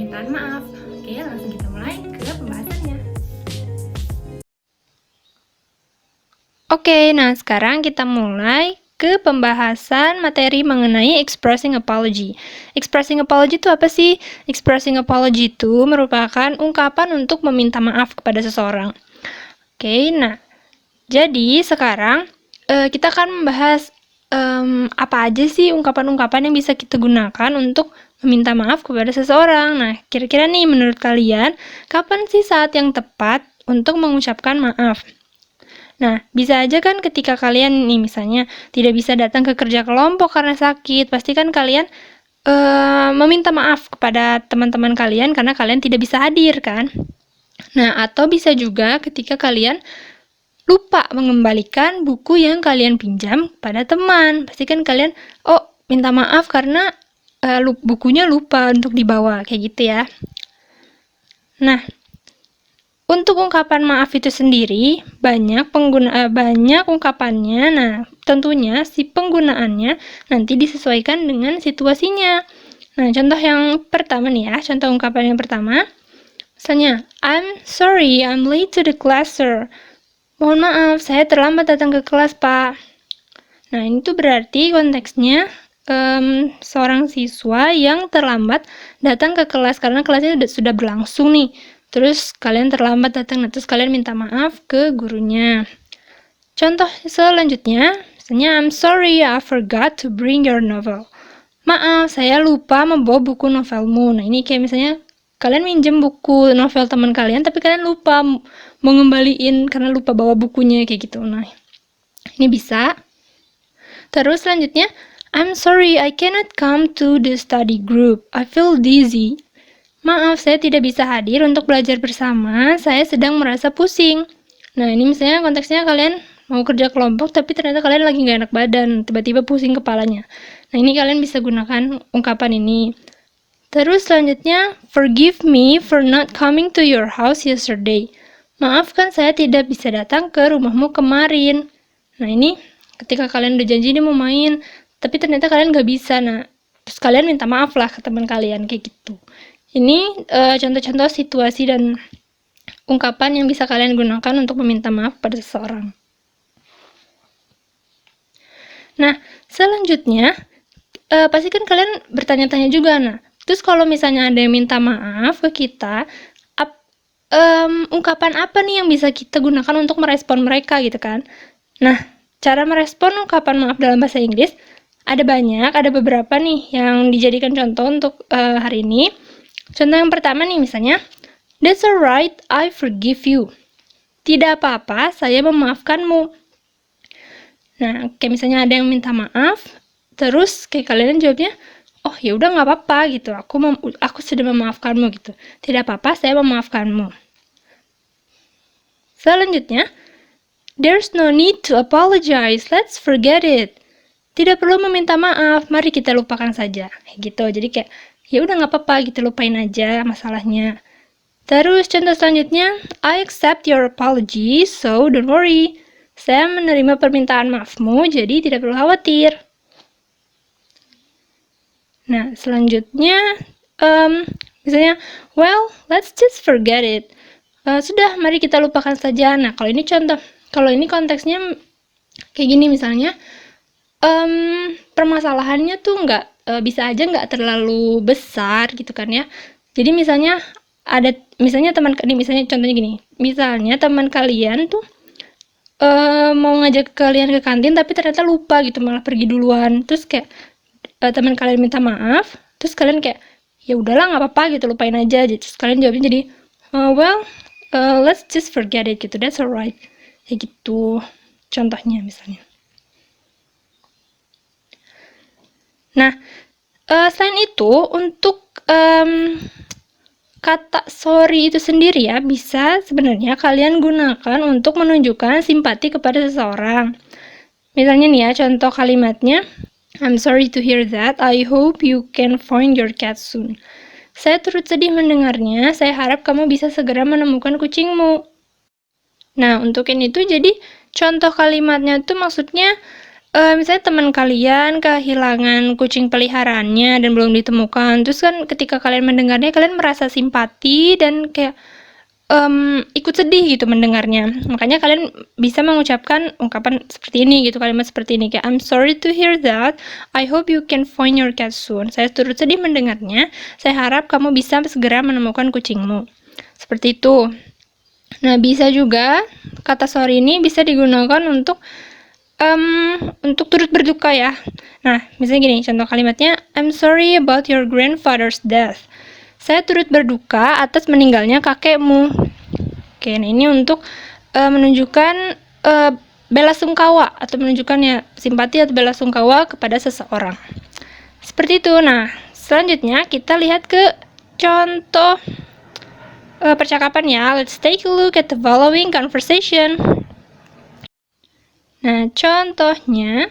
permintaan maaf. Oke, langsung kita mulai ke pembahasannya. Oke, nah sekarang kita mulai ke pembahasan materi mengenai expressing apology. Expressing apology itu apa sih? Expressing apology itu merupakan ungkapan untuk meminta maaf kepada seseorang. Oke, nah jadi sekarang kita akan membahas apa aja sih ungkapan-ungkapan yang bisa kita gunakan untuk meminta maaf kepada seseorang. Nah, kira-kira nih menurut kalian, kapan sih saat yang tepat untuk mengucapkan maaf? Nah, bisa aja kan ketika kalian nih misalnya tidak bisa datang ke kerja kelompok karena sakit, pasti kan kalian meminta maaf kepada teman-teman kalian karena kalian tidak bisa hadir kan? Nah, atau bisa juga ketika kalian lupa mengembalikan buku yang kalian pinjam pada teman. Pasti kan kalian, minta maaf karena bukunya lupa untuk dibawa, kayak gitu ya. Nah, untuk ungkapan maaf itu sendiri banyak ungkapannya. Nah, tentunya si penggunaannya nanti disesuaikan dengan situasinya. Nah, contoh yang pertama nih ya, contoh ungkapan yang pertama. Misalnya, I'm sorry, I'm late to the class, sir. Mohon maaf, saya terlambat datang ke kelas, Pak. Nah, ini tuh berarti konteksnya seorang siswa yang terlambat datang ke kelas karena kelasnya sudah berlangsung nih. Terus kalian terlambat datang, terus kalian minta maaf ke gurunya. Contoh selanjutnya, misalnya I'm sorry I forgot to bring your novel. Maaf, saya lupa membawa buku novelmu. Nah, ini kayak misalnya kalian minjem buku novel teman kalian, tapi kalian lupa mengembaliin karena lupa bawa bukunya, kayak gitu. Nah, ini bisa. Terus selanjutnya, I'm sorry I cannot come to the study group. I feel dizzy. Maaf, saya tidak bisa hadir untuk belajar bersama. Saya sedang merasa pusing. Nah, ini misalnya konteksnya kalian mau kerja kelompok, tapi ternyata kalian lagi nggak enak badan, tiba-tiba pusing kepalanya. Nah, ini kalian bisa gunakan ungkapan ini. Terus selanjutnya, forgive me for not coming to your house yesterday. Maafkan saya tidak bisa datang ke rumahmu kemarin. Nah, ini ketika kalian udah janji nih mau main, tapi ternyata kalian nggak bisa. Nah, terus kalian minta maaf lah ke teman kalian, kayak gitu. Ini contoh-contoh situasi dan ungkapan yang bisa kalian gunakan untuk meminta maaf pada seseorang. Nah, selanjutnya, pasti kan kalian bertanya-tanya juga, nah, terus kalau misalnya ada yang minta maaf ke kita, ungkapan apa nih yang bisa kita gunakan untuk merespon mereka gitu kan? Nah, cara merespon ungkapan maaf dalam bahasa Inggris ada banyak, ada beberapa nih yang dijadikan contoh untuk hari ini. Contoh yang pertama nih misalnya, that's alright, I forgive you. Tidak apa-apa, saya memaafkanmu. Nah, kayak misalnya ada yang minta maaf, terus kayak kalian jawabnya, oh ya udah nggak apa-apa gitu, aku sudah memaafkanmu gitu. Tidak apa-apa, saya memaafkanmu. Selanjutnya, there's no need to apologize, let's forget it. Tidak perlu meminta maaf, mari kita lupakan saja. Gitu, jadi kayak ya udah nggak apa-apa gitu, lupain aja masalahnya. Terus contoh selanjutnya, I accept your apology, so don't worry. Saya menerima permintaan maafmu, jadi tidak perlu khawatir. Nah, selanjutnya, misalnya, well, let's just forget it. Sudah, mari kita lupakan saja. Nah, kalau ini contoh, kalau ini konteksnya kayak gini misalnya, permasalahannya tuh bisa aja nggak terlalu besar gitu kan ya. Jadi misalnya misalnya contohnya gini, misalnya teman kalian tuh mau ngajak kalian ke kantin tapi ternyata lupa gitu, malah pergi duluan. Terus kayak teman kalian minta maaf, terus kalian kayak ya udahlah nggak apa-apa gitu, lupain aja. Terus kalian jawabnya jadi let's just forget it gitu, that's alright. Kayak gitu contohnya misalnya. Nah, selain itu untuk kata sorry itu sendiri ya, bisa sebenarnya kalian gunakan untuk menunjukkan simpati kepada seseorang. Misalnya nih ya, contoh kalimatnya, I'm sorry to hear that, I hope you can find your cat soon. Saya turut sedih mendengarnya, saya harap kamu bisa segera menemukan kucingmu. Nah, untuk ini tuh jadi contoh kalimatnya tuh maksudnya misalnya teman kalian kehilangan kucing peliharaannya dan belum ditemukan, terus kan ketika kalian mendengarnya, kalian merasa simpati dan kayak ikut sedih gitu mendengarnya. Makanya kalian bisa mengucapkan ungkapan seperti ini gitu, kalimat seperti ini kayak I'm sorry to hear that. I hope you can find your cat soon. Saya turut sedih mendengarnya. Saya harap kamu bisa segera menemukan kucingmu. Seperti itu. Nah, bisa juga kata sorry ini bisa digunakan untuk turut berduka ya. Nah, misalnya gini, contoh kalimatnya I'm sorry about your grandfather's death. Saya turut berduka atas meninggalnya kakekmu. Oke, nah ini untuk menunjukkan bela sungkawa atau menunjukkan ya simpati atau bela sungkawa kepada seseorang. Seperti itu. Nah, selanjutnya kita lihat ke contoh percakapan ya. Let's take a look at the following conversation. Nah, contohnya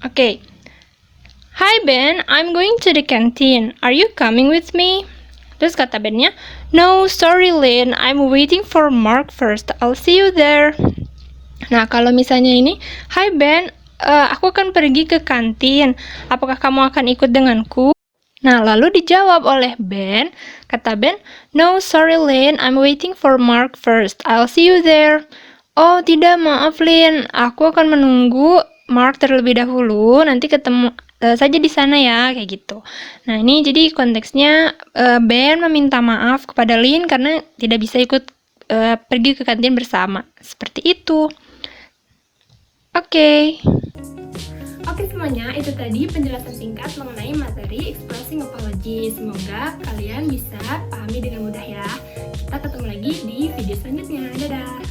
Oke. Hi Ben, I'm going to the canteen. Are you coming with me? Terus kata Ben-nya, No, sorry Lynn, I'm waiting for Mark first. I'll see you there. Nah, kalau misalnya ini, Hi Ben, aku akan pergi ke kantin. Apakah kamu akan ikut denganku? Nah, lalu dijawab oleh Ben. Kata Ben, No, sorry Lynn, I'm waiting for Mark first. I'll see you there. Oh, tidak, maaf Lynn. Aku akan menunggu Mark terlebih dahulu. Nanti ketemu saja di sana ya, kayak gitu. Nah, ini jadi konteksnya Ben meminta maaf kepada Lynn karena tidak bisa ikut pergi ke kantin bersama. Seperti itu. Oke. Oke semuanya, itu tadi penjelasan singkat mengenai materi expressing apology. Semoga kalian bisa pahami dengan mudah ya. Kita ketemu lagi di video selanjutnya. Dadah!